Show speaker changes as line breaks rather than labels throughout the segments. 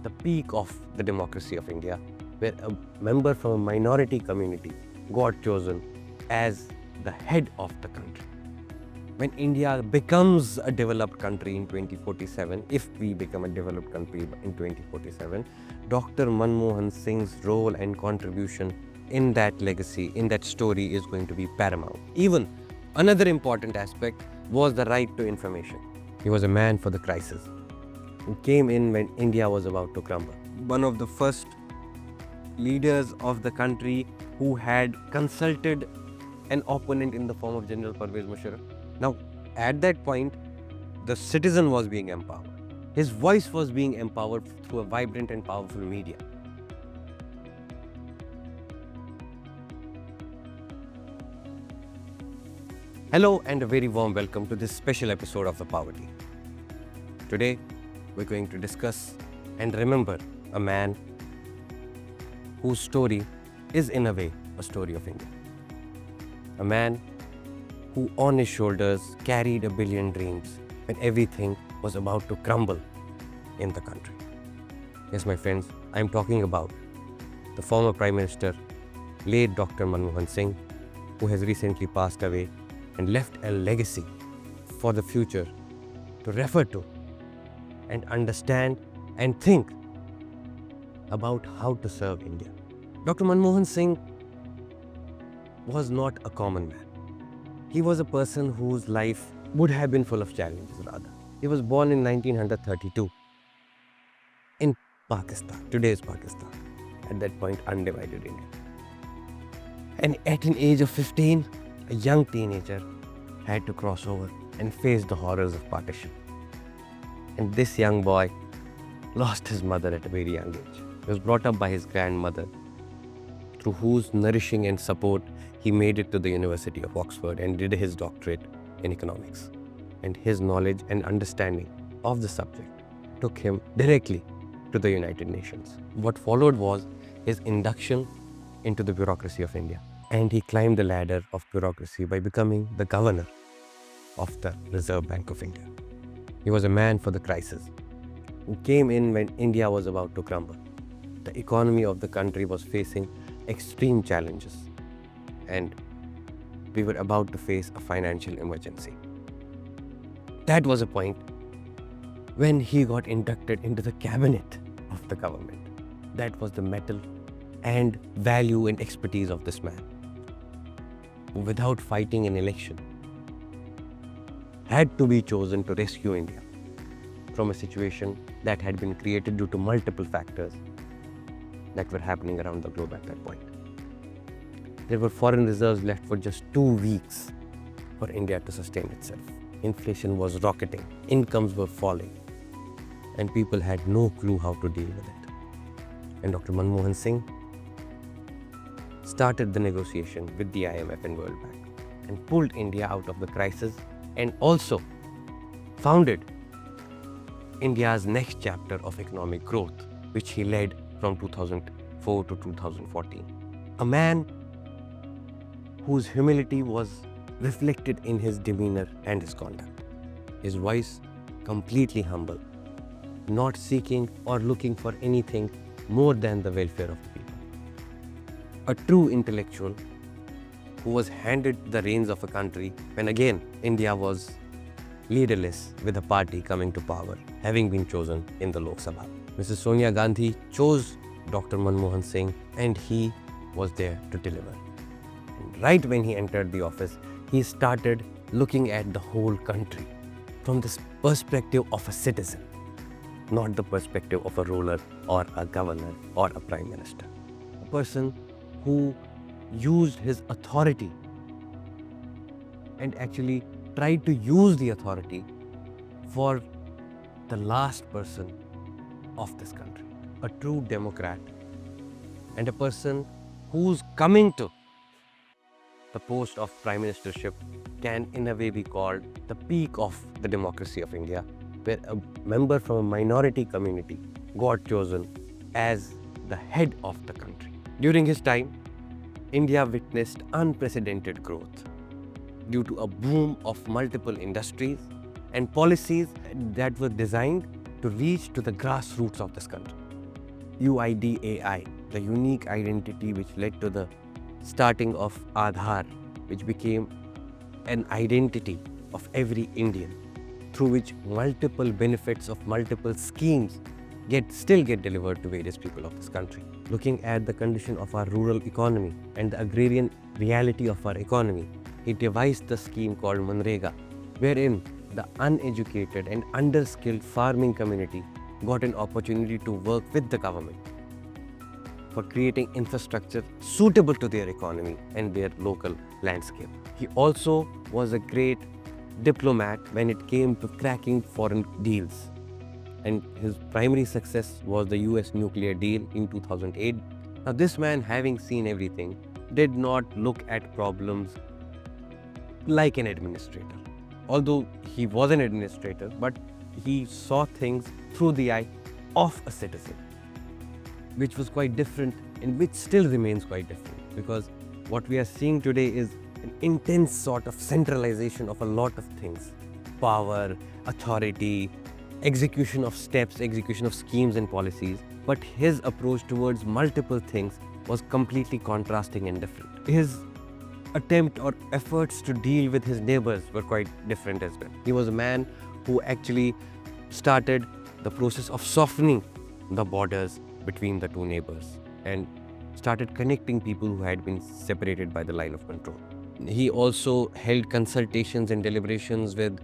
the peak of the democracy of India, where a member from a minority community got chosen as the head of the country. When India becomes a developed country in 2047, if we become a developed country in 2047, Dr. Manmohan Singh's role and contribution in that legacy, in that story, is going to be paramount. Even another important aspect was the right to information. He was a man for the crisis. He came in when India was about to crumble. One of the first leaders of the country who had consulted an opponent in the form of General Pervez Musharraf. Now, at that point, the citizen was being empowered. His voice was being empowered through a vibrant and powerful media. Hello and a very warm welcome to this special episode of The Poverty. Today, we're going to discuss and remember a man whose story is in a way a story of India. A man who on his shoulders carried a billion dreams when everything was about to crumble in the country. Yes, my friends, I'm talking about the former Prime Minister, late Dr. Manmohan Singh, who has recently passed away and left a legacy for the future to refer to and understand and think about how to serve India. Dr. Manmohan Singh was not a common man. He was a person whose life would have been full of challenges rather. He was born in 1932 in Pakistan, today's Pakistan, at that point undivided India. And at an age of 15, a young teenager had to cross over and face the horrors of partition. And this young boy lost his mother at a very young age. He was brought up by his grandmother, through whose nourishing and support he made it to the University of Oxford and did his doctorate in economics. And his knowledge and understanding of the subject took him directly to the United Nations. What followed was his induction into the bureaucracy of India. And he climbed the ladder of bureaucracy by becoming the governor of the Reserve Bank of India. He was a man for the crisis, who came in when India was about to crumble. The economy of the country was facing extreme challenges, and we were about to face a financial emergency. That was a point when he got inducted into the cabinet of the government. That was the mettle and value and expertise of this man, who, without fighting an election, had to be chosen to rescue India from a situation that had been created due to multiple factors that were happening around the globe at that point. There were foreign reserves left for just 2 weeks for India to sustain itself. Inflation was rocketing, incomes were falling, and people had no clue how to deal with it. And Dr. Manmohan Singh started the negotiation with the IMF and World Bank and pulled India out of the crisis, and also founded India's next chapter of economic growth, which he led from 2004 to 2014. A man whose humility was reflected in his demeanor and his conduct. His voice completely humble, not seeking or looking for anything more than the welfare of the people. A true intellectual who was handed the reins of a country when again India was leaderless, with a party coming to power, having been chosen in the Lok Sabha. Mrs. Sonia Gandhi chose Dr. Manmohan Singh, and he was there to deliver. And right when he entered the office, he started looking at the whole country from this perspective of a citizen, not the perspective of a ruler or a governor or a prime minister. A person who used his authority and actually tried to use the authority for the last person of this country. A true democrat, and a person whose coming to the post of prime ministership can in a way be called the peak of the democracy of India, where a member from a minority community got chosen as the head of the country. During his time, India witnessed unprecedented growth due to a boom of multiple industries and policies that were designed to reach to the grassroots of this country. UIDAI, the unique identity which led to the starting of Aadhaar, which became an identity of every Indian, through which multiple benefits of multiple schemes still get delivered to various people of this country. Looking at the condition of our rural economy and the agrarian reality of our economy, he devised the scheme called Manrega, wherein the uneducated and underskilled farming community got an opportunity to work with the government for creating infrastructure suitable to their economy and their local landscape. He also was a great diplomat when it came to cracking foreign deals. And his primary success was the US nuclear deal in 2008. Now, this man, having seen everything, did not look at problems like an administrator. Although he was an administrator, but he saw things through the eye of a citizen, which was quite different and which still remains quite different, because what we are seeing today is an intense sort of centralization of a lot of things: power, authority, execution of steps, execution of schemes and policies. But his approach towards multiple things was completely contrasting and different. His attempt or efforts to deal with his neighbors were quite different as well. He was a man who actually started the process of softening the borders between the two neighbors and started connecting people who had been separated by the line of control. He also held consultations and deliberations with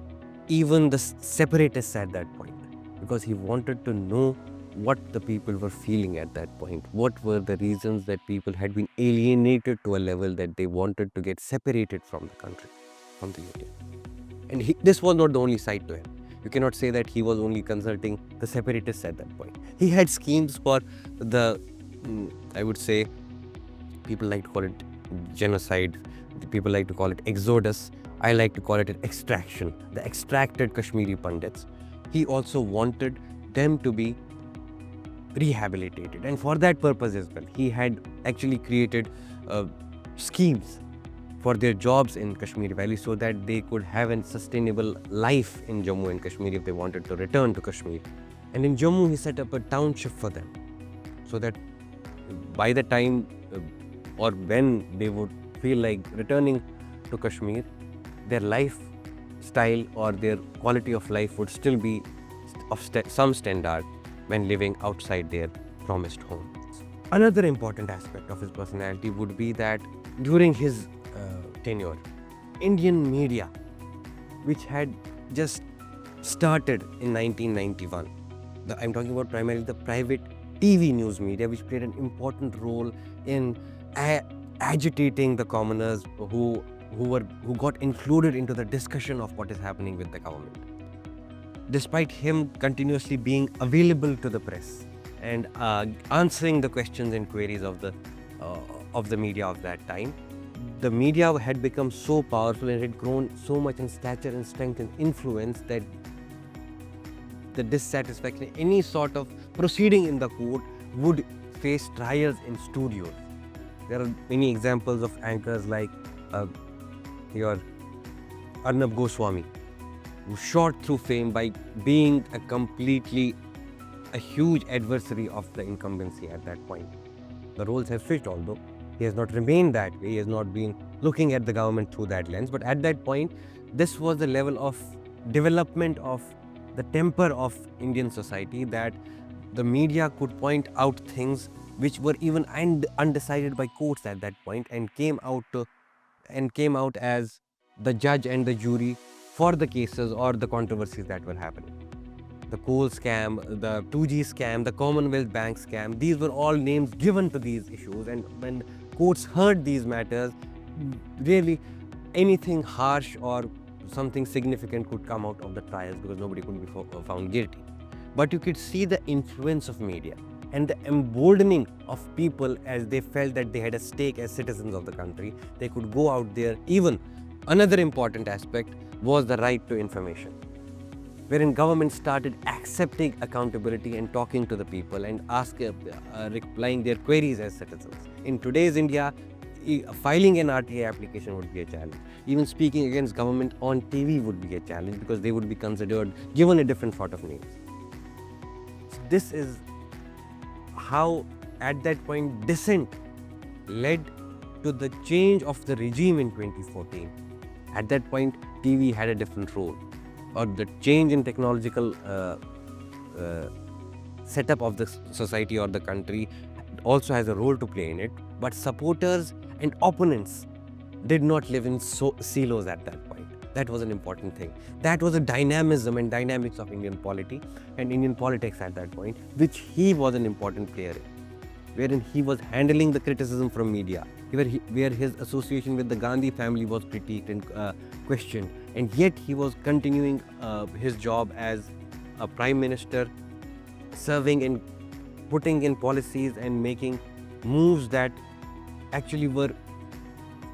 even the separatists at that point, because he wanted to know what the people were feeling at that point. What were the reasons that people had been alienated to a level that they wanted to get separated from the country, from the union. And this was not the only side to him. You cannot say that he was only consulting the separatists at that point. He had schemes for the, I would say, people like to call it genocide, people like to call it exodus, I like to call it an extraction, the extracted Kashmiri Pandits. He also wanted them to be rehabilitated, and for that purpose as well, he had actually created schemes for their jobs in Kashmir Valley so that they could have a sustainable life in Jammu and Kashmir if they wanted to return to Kashmir. And in Jammu, he set up a township for them so that by the time or when they would feel like returning to Kashmir, their lifestyle or their quality of life would still be of some standard when living outside their promised home. Another important aspect of his personality would be that during his tenure, Indian media, which had just started in 1991, I'm talking about primarily the private TV news media, which played an important role in agitating the commoners who got included into the discussion of what is happening with the government. Despite him continuously being available to the press and answering the questions and queries of the media of that time, the media had become so powerful and had grown so much in stature and strength and influence that the dissatisfaction, any sort of proceeding in the court would face trials in studios. There are many examples of anchors like your Arnab Goswami, who shot through fame by being a huge adversary of the incumbency at that point. The roles have switched, although he has not remained that way. He has not been looking at the government through that lens. But at that point, this was the level of development of the temper of Indian society that the media could point out things which were even undecided by courts at that point and came out as the judge and the jury for the cases or the controversies that were happening. The coal scam, the 2G scam, the Commonwealth Bank scam, these were all names given to these issues, and when courts heard these matters, really anything harsh or something significant could come out of the trials because nobody could be found guilty. But you could see the influence of media and the emboldening of people as they felt that they had a stake as citizens of the country. They could go out there. Even another important aspect was the right to information, wherein government started accepting accountability and talking to the people and replying their queries as citizens. In today's India, filing an RTA application would be a challenge. Even speaking against government on TV would be a challenge because they would be considered, given a different sort of names. So this is how at that point dissent led to the change of the regime in 2014. At that point, TV had a different role, or the change in technological setup of the society or the country also has a role to play in it. But supporters and opponents did not live in silos at that point. That was an important thing. That was a dynamism and dynamics of Indian polity and Indian politics at that point, which he was an important player in, wherein he was handling the criticism from media, where his association with the Gandhi family was critiqued and questioned, and yet he was continuing his job as a prime minister, serving and putting in policies and making moves that actually were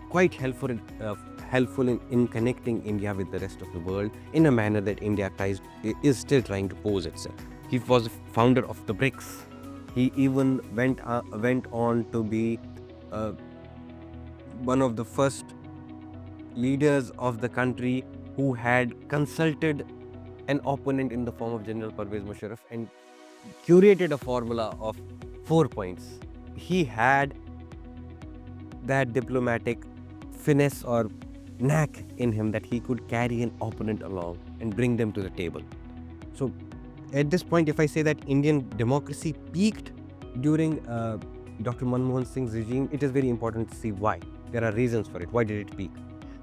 quite helpful in connecting India with the rest of the world in a manner that India is still trying to pose itself. He was founder of the BRICS. He even went on to be one of the first leaders of the country who had consulted an opponent in the form of General Pervez Musharraf and curated a formula of 4 points. He had that diplomatic finesse or knack in him that he could carry an opponent along and bring them to the table. So at this point, if I say that Indian democracy peaked during Dr. Manmohan Singh's regime, it is very important to see why. There are reasons for it. Why did it peak?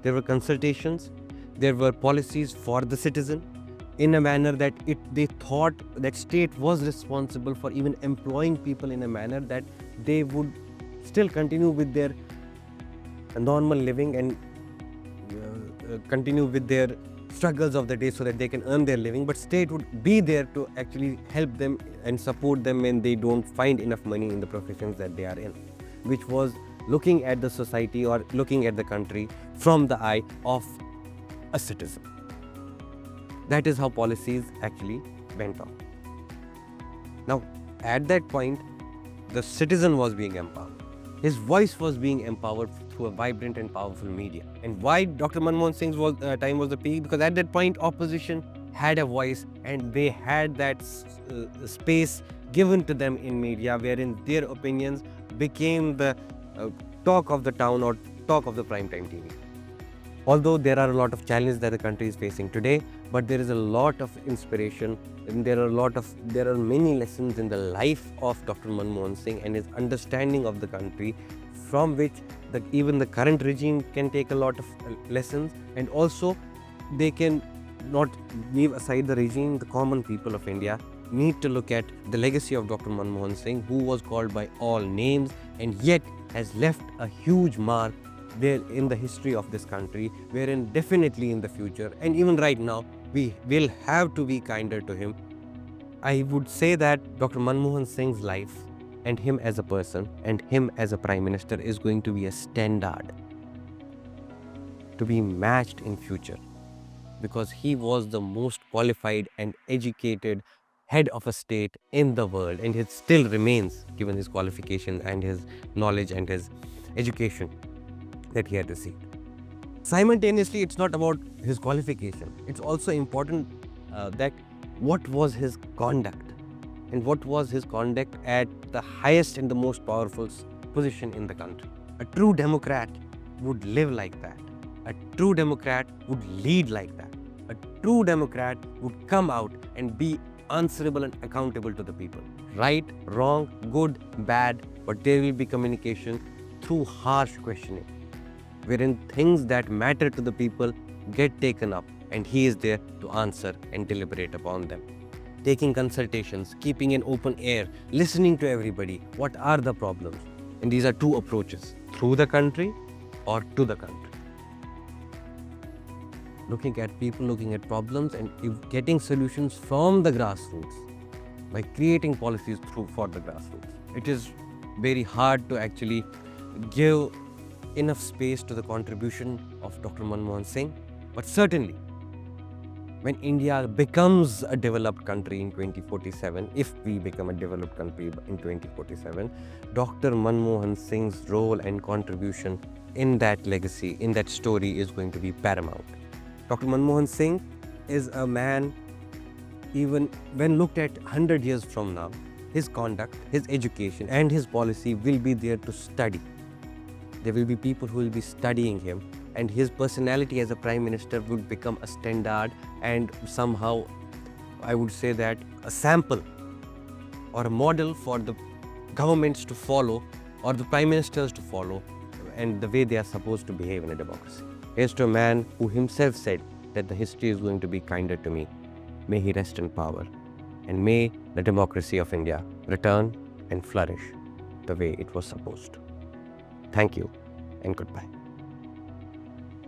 There were consultations, there were policies for the citizen in a manner that they thought that state was responsible for even employing people in a manner that they would still continue with their normal living and continue with their struggles of the day so that they can earn their living, but state would be there to actually help them and support them when they don't find enough money in the professions that they are in, which was looking at the society or looking at the country from the eye of a citizen. That is how policies actually went on. Now, at that point, the citizen was being empowered. His voice was being empowered through a vibrant and powerful media. And why Dr. Manmohan Singh's time was the peak? Because at that point, opposition had a voice and they had that space given to them in media, wherein their opinions became the talk of the town or talk of the primetime TV. Although there are a lot of challenges that the country is facing today, but there is a lot of inspiration and there are many lessons in the life of Dr. Manmohan Singh and his understanding of the country, from which even the current regime can take a lot of lessons, and also they can not leave aside the regime. The common people of India need to look at the legacy of Dr. Manmohan Singh, who was called by all names and yet has left a huge mark there in the history of this country, wherein definitely in the future and even right now we will have to be kinder to him. I would say that Dr. Manmohan Singh's life and him as a person and him as a prime minister is going to be a standard to be matched in future, because he was the most qualified and educated head of a state in the world, and it still remains given his qualification and his knowledge and his education that he had received. Simultaneously, it's not about his qualification. It's also important that what was his conduct, and what was his conduct at the highest and the most powerful position in the country. A true democrat would live like that. A true democrat would lead like that. A true democrat would come out and be answerable and accountable to the people. Right, wrong, good, bad, but there will be communication through harsh questioning, wherein things that matter to the people get taken up and he is there to answer and deliberate upon them. Taking consultations, keeping an open air, listening to everybody. What are the problems? And these are two approaches: through the country or to the country. Looking at people, looking at problems and getting solutions from the grassroots by creating policies for the grassroots. It is very hard to actually give enough space to the contribution of Dr. Manmohan Singh, but certainly when India becomes a developed country in 2047, if we become a developed country in 2047, Dr. Manmohan Singh's role and contribution in that legacy, in that story, is going to be paramount. Dr. Manmohan Singh is a man, even when looked at 100 years from now, his conduct, his education, and his policy will be there to study. There will be people who will be studying him, and his personality as a prime minister would become a standard and somehow, I would say that, a sample or a model for the governments to follow or the prime ministers to follow, and the way they are supposed to behave in a democracy. Here's to a man who himself said that the history is going to be kinder to me. May he rest in power, and may the democracy of India return and flourish the way it was supposed to. Thank you and goodbye.